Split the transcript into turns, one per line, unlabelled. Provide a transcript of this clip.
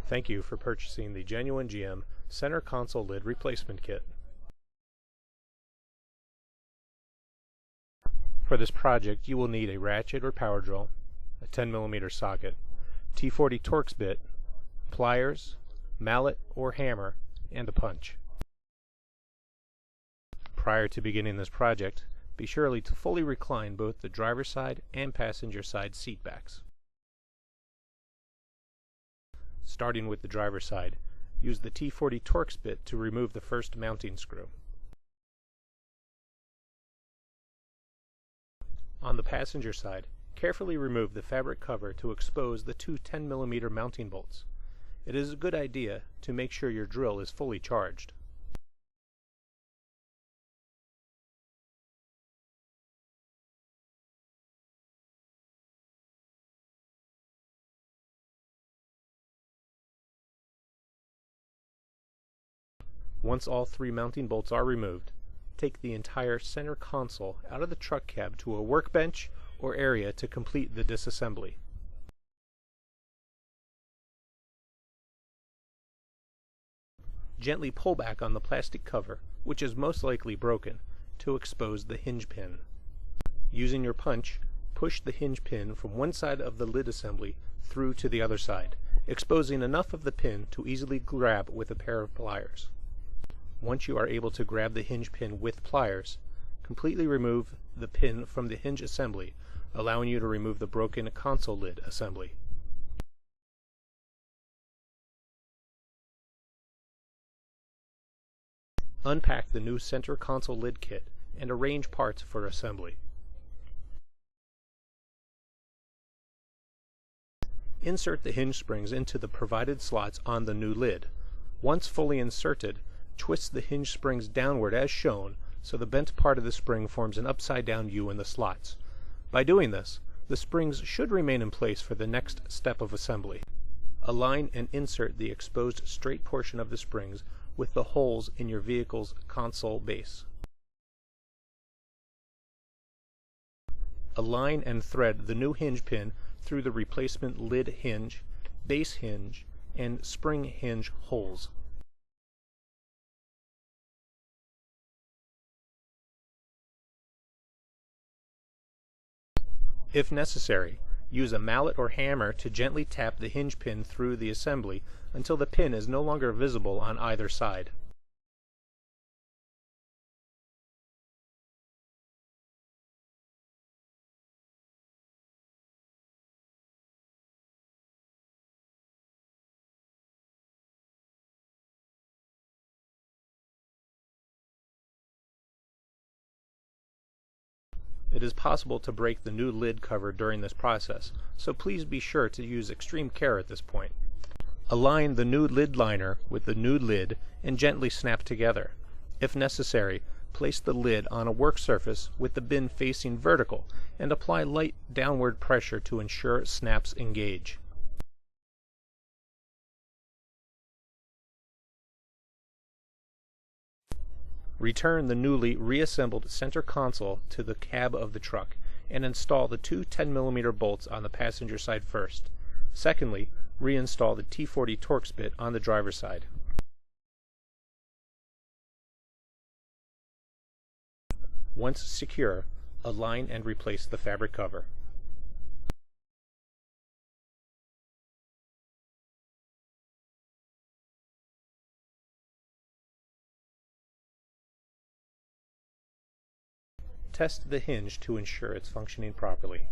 Thank you for purchasing the genuine GM center console lid replacement kit. For this project you will need a ratchet or power drill, a 10mm socket, T40 Torx bit, pliers, mallet or hammer, and a punch. Prior to beginning this project, be sure to fully recline both the driver's side and passenger side seat backs. Starting with the driver's side, use the T40 Torx bit to remove the first mounting screw. On the passenger side, carefully remove the fabric cover to expose the two 10mm mounting bolts. It is a good idea to make sure your drill is fully charged. Once all three mounting bolts are removed, take the entire center console out of the truck cab to a workbench or area to complete the disassembly. Gently pull back on the plastic cover, which is most likely broken, to expose the hinge pin. Using your punch, push the hinge pin from one side of the lid assembly through to the other side, exposing enough of the pin to easily grab with a pair of pliers. Once you are able to grab the hinge pin with pliers, completely remove the pin from the hinge assembly, allowing you to remove the broken console lid assembly. Unpack the new center console lid kit and arrange parts for assembly. Insert the hinge springs into the provided slots on the new lid. Once fully inserted, twist the hinge springs downward as shown so the bent part of the spring forms an upside-down U in the slots. By doing this, the springs should remain in place for the next step of assembly. Align and insert the exposed straight portion of the springs with the holes in your vehicle's console base. Align and thread the new hinge pin through the replacement lid hinge, base hinge, and spring hinge holes. If necessary, use a mallet or hammer to gently tap the hinge pin through the assembly until the pin is no longer visible on either side. It is possible to break the new lid cover during this process, so please be sure to use extreme care at this point. Align the new lid liner with the new lid and gently snap together. If necessary, place the lid on a work surface with the bin facing vertical and apply light downward pressure to ensure snaps engage. Return the newly reassembled center console to the cab of the truck and install the two 10mm bolts on the passenger side first. Secondly, reinstall the T40 Torx bit on the driver's side. Once secure, align and replace the fabric cover. Test the hinge to ensure it's functioning properly.